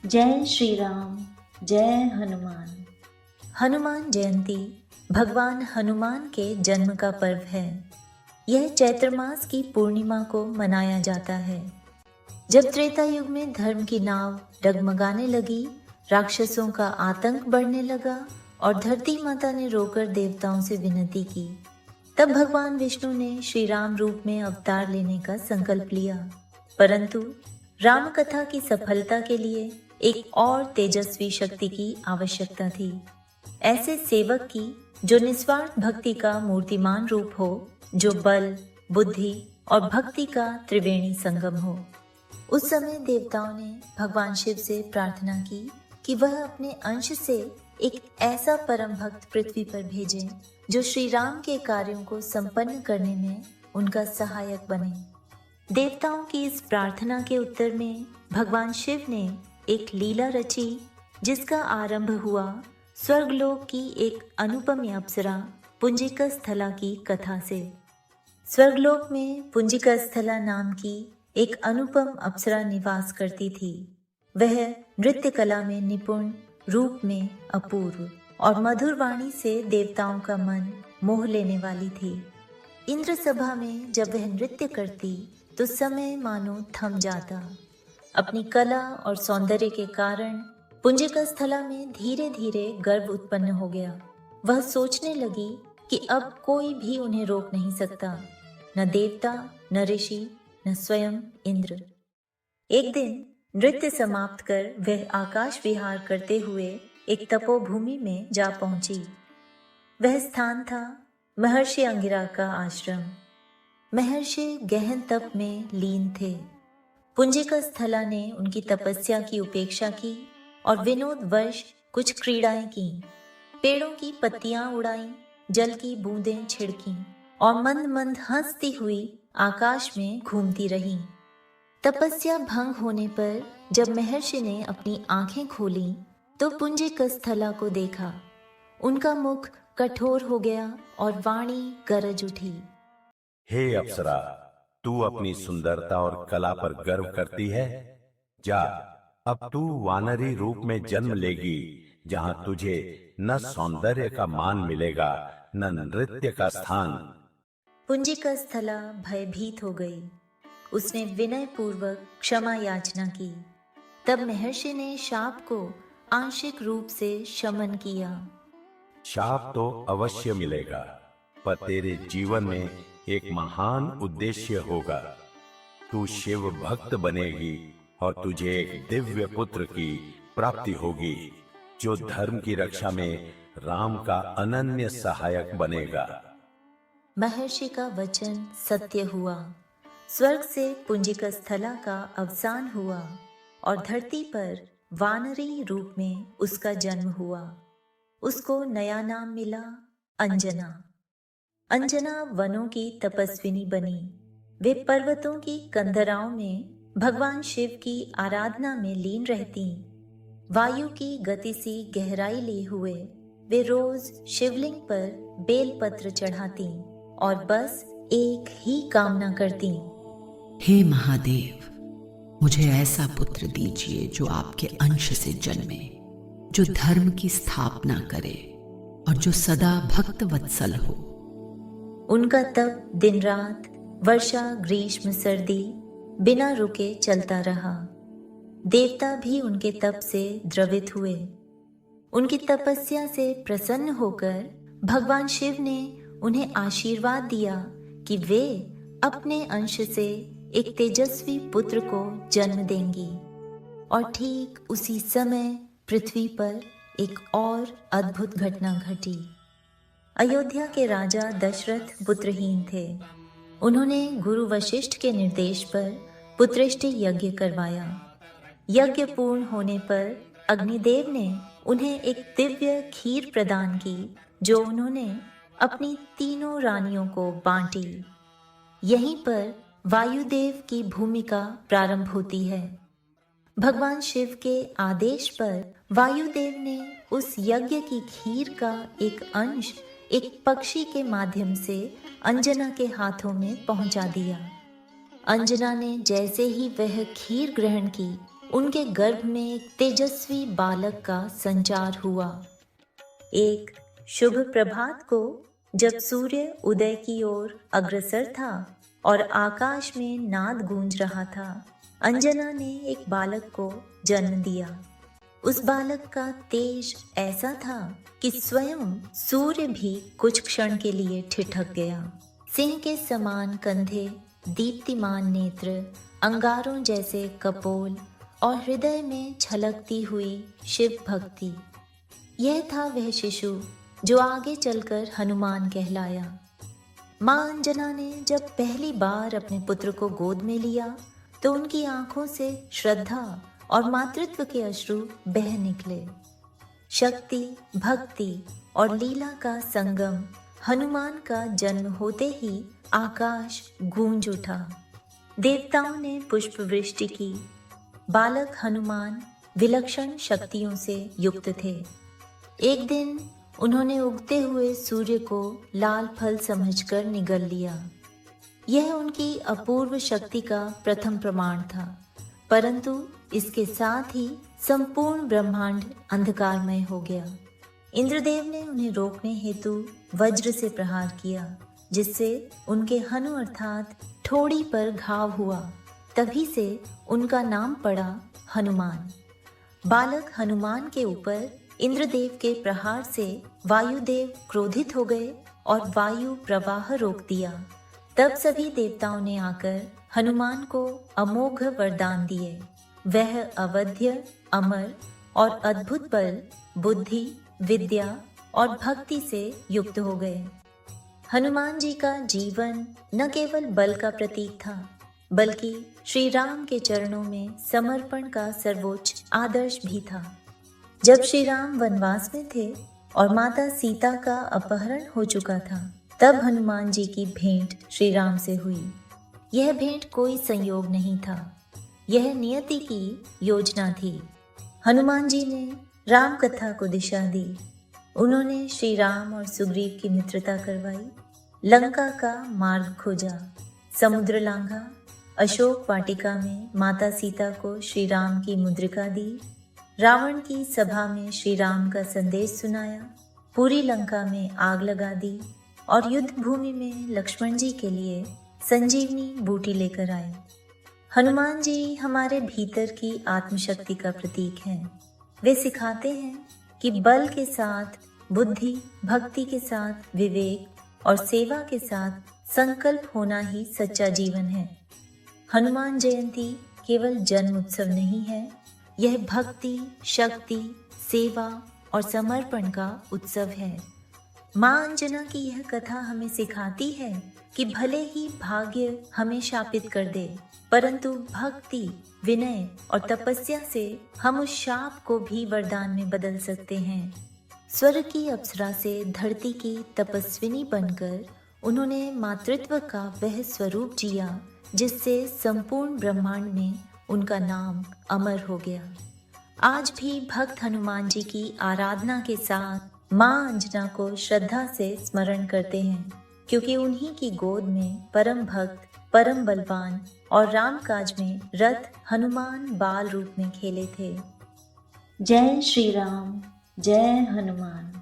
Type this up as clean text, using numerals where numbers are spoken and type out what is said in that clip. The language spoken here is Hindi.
जय श्री राम, जय हनुमान। हनुमान जयंती भगवान हनुमान के जन्म का पर्व है। यह चैत्र मास की पूर्णिमा को मनाया जाता है। जब त्रेता युग में धर्म की नाव डगमगाने लगी, राक्षसों का आतंक बढ़ने लगा और धरती माता ने रोकर देवताओं से विनती की, तब भगवान विष्णु ने श्री राम रूप में अवतार लेने का संकल्प लिया। परंतु राम कथा की सफलता के लिए एक और तेजस्वी शक्ति की आवश्यकता थी। ऐसे सेवक की जो निस्वार्थ भक्ति का मूर्तिमान रूप हो, जो बल, बुद्धि और भक्ति का त्रिवेणी संगम हो। उस समय देवताओं ने भगवान शिव से प्रार्थना की कि वह अपने अंश से एक ऐसा परम भक्त पृथ्वी पर भेजें जो श्री राम के कार्यों को संपन्न करने में उनका सहायक बने। देवताओं की इस प्रार्थना के उत्तर में भगवान शिव ने एक लीला रची, जिसका आरंभ हुआ स्वर्गलोक की एक अनुपम अप्सरा पुंजिकस्थला की कथा से। स्वर्गलोक में पुंजिकस्थला नाम की एक अनुपम अप्सरा निवास करती थी। वह नृत्य कला में निपुण, रूप में अपूर्व और मधुर वाणी से देवताओं का मन मोह लेने वाली थी। इंद्र सभा में जब वह नृत्य करती तो समय मानो थम जाता। अपनी कला और सौंदर्य के कारण पुंजिकस्थला में धीरे धीरे गर्व उत्पन्न हो गया। वह सोचने लगी कि अब कोई भी उन्हें रोक नहीं सकता, न देवता, न ऋषि, न स्वयं इंद्र। एक दिन नृत्य समाप्त कर वह आकाश विहार करते हुए एक तपोभूमि में जा पहुंची। वह स्थान था महर्षि अंगिरा का आश्रम। महर्षि गहन तप में लीन थे। पुंजिकस्थला ने उनकी तपस्या की उपेक्षा की और विनोदवश कुछ क्रीड़ाएं की। पेड़ों की पत्तियां उड़ाईं, जल की बूंदें छिड़कीं और मंद मंद हंसती हुई आकाश में घूमती रहीं। तपस्या भंग होने पर जब महर्षि ने अपनी आंखें खोलीं तो पुंजिकस्थला को देखा। उनका मुख कठोर हो गया और वाणी गरज उठी। हे अप्सरा, तू अपनी सुंदरता और कला पर गर्व करती है। जा, अब तू वानरी रूप में जन्म लेगी, जहां तुझे न सौंदर्य का मान मिलेगा, न नृत्य का स्थान। पुंजिकस्थला भयभीत हो गई। उसने विनय पूर्वक क्षमा याचना की। तब महर्षि ने शाप को आंशिक रूप से शमन किया। शाप तो अवश्य मिलेगा, पर तेरे जीवन में एक महान उद्देश्य होगा। तू शिव भक्त बनेगी और तुझे एक दिव्य पुत्र की प्राप्ति होगी, जो धर्म की रक्षा में राम का अनन्य सहायक बनेगा। महर्षि का वचन सत्य हुआ। स्वर्ग से पुंजिकस्थला का अवसान हुआ और धरती पर वानरी रूप में उसका जन्म हुआ। उसको नया नाम मिला, अंजना। अंजना वनों की तपस्विनी बनी। वे पर्वतों की कंदराओं में भगवान शिव की आराधना में लीन रहती। वायु की गति सी गहराई लिए हुए वे रोज शिवलिंग पर बेलपत्र चढ़ाती और बस एक ही कामना करती। हे महादेव, मुझे ऐसा पुत्र दीजिए जो आपके अंश से जन्मे, जो धर्म की स्थापना करे और जो सदा भक्त वत्सल हो। उनका तप दिन रात, वर्षा ग्रीष्म सर्दी बिना रुके चलता रहा। देवता भी उनके तप से द्रवित हुए। उनकी तपस्या से प्रसन्न होकर भगवान शिव ने उन्हें आशीर्वाद दिया कि वे अपने अंश से एक तेजस्वी पुत्र को जन्म देंगी। और ठीक उसी समय पृथ्वी पर एक और अद्भुत घटना घटी। अयोध्या के राजा दशरथ पुत्रहीन थे। उन्होंने गुरु वशिष्ठ के निर्देश पर पुत्रेष्टि यज्ञ करवाया। यज्ञ पूर्ण होने पर अग्निदेव ने उन्हें एक दिव्य खीर प्रदान की, जो उन्होंने अपनी तीनों रानियों को बांटी। यहीं पर वायुदेव की भूमिका प्रारंभ होती है। भगवान शिव के आदेश पर वायुदेव ने उस यज्ञ की खीर का एक अंश एक पक्षी के माध्यम से अंजना के हाथों में पहुंचा दिया। अंजना ने जैसे ही वह खीर ग्रहण की, उनके गर्भ में एक तेजस्वी बालक का संचार हुआ। एक शुभ प्रभात को जब सूर्य उदय की ओर अग्रसर था और आकाश में नाद गूंज रहा था, अंजना ने एक बालक को जन्म दिया। उस बालक का तेज ऐसा था कि स्वयं सूर्य भी कुछ क्षण के लिए ठिठक गया। सिंह के समान कंधे, दीप्तिमान नेत्र, अंगारों जैसे कपोल और हृदय में छलकती हुई शिव भक्ति, यह था वह शिशु जो आगे चलकर हनुमान कहलाया। मां अंजना ने जब पहली बार अपने पुत्र को गोद में लिया तो उनकी आंखों से श्रद्धा और मातृत्व के अश्रु बह निकले। शक्ति, भक्ति और लीला का संगम, हनुमान का जन्म होते ही आकाश गूंज उठा। देवताओं ने पुष्प वृष्टि की। बालक हनुमान विलक्षण शक्तियों से युक्त थे। एक दिन उन्होंने उगते हुए सूर्य को लाल फल समझकर निगल लिया। यह उनकी अपूर्व शक्ति का प्रथम प्रमाण था, परंतु इसके साथ ही संपूर्ण ब्रह्मांड अंधकारमय हो गया। इंद्रदेव ने उन्हें रोकने हेतु वज्र से प्रहार किया, जिससे उनके हनु अर्थात ठोड़ी पर घाव हुआ। तभी से उनका नाम पड़ा हनुमान। बालक हनुमान के ऊपर इंद्रदेव के प्रहार से वायुदेव क्रोधित हो गए और वायु प्रवाह रोक दिया। तब सभी देवताओं ने आकर हनुमान को अमोघ वरदान दिए। वह अवध्य, अमर और अद्भुत बल, बुद्धि, विद्या और भक्ति से युक्त हो गए। हनुमान जी का जीवन न केवल बल का प्रतीक था, बल्कि श्री राम के चरणों में समर्पण का सर्वोच्च आदर्श भी था। जब श्री राम वनवास में थे और माता सीता का अपहरण हो चुका था, तब हनुमान जी की भेंट श्री राम से हुई। यह भेंट कोई संयोग नहीं था, यह नियति की योजना थी। हनुमान जी ने राम कथा को दिशा दी। उन्होंने श्री राम और सुग्रीव की मित्रता करवाई, लंका का मार्ग खोजा, समुद्र लांघा, अशोक वाटिका में माता सीता को श्री राम की मुद्रिका दी, रावण की सभा में श्री राम का संदेश सुनाया, पूरी लंका में आग लगा दी और युद्ध भूमि में लक्ष्मण जी के लिए संजीवनी बूटी लेकर आए। हनुमान जी हमारे भीतर की आत्मशक्ति का प्रतीक हैं। वे सिखाते हैं कि बल के साथ बुद्धि, भक्ति के साथ विवेक और सेवा के साथ संकल्प होना ही सच्चा जीवन है। हनुमान जयंती केवल जन्म उत्सव नहीं है, यह भक्ति, शक्ति, सेवा और समर्पण का उत्सव है। मां अंजना की यह कथा हमें सिखाती है कि भले ही भाग्य हमें शापित कर दे, परंतु भक्ति, विनय और तपस्या से हम उस शाप को भी वरदान में बदल सकते हैं। स्वर्ग की अप्सरा से धरती की तपस्विनी बनकर उन्होंने मातृत्व का वह स्वरूप जिया जिससे संपूर्ण ब्रह्मांड में उनका नाम अमर हो गया। आज भी भक्त हनुमान जी की आराधना के साथ मां अंजना को श्रद्धा से स्मरण करते हैं, क्योंकि उन्हीं की गोद में परम भक्त, परम बलवान और राम काज में रथ हनुमान बाल रूप में खेले थे। जय श्री राम, जय हनुमान।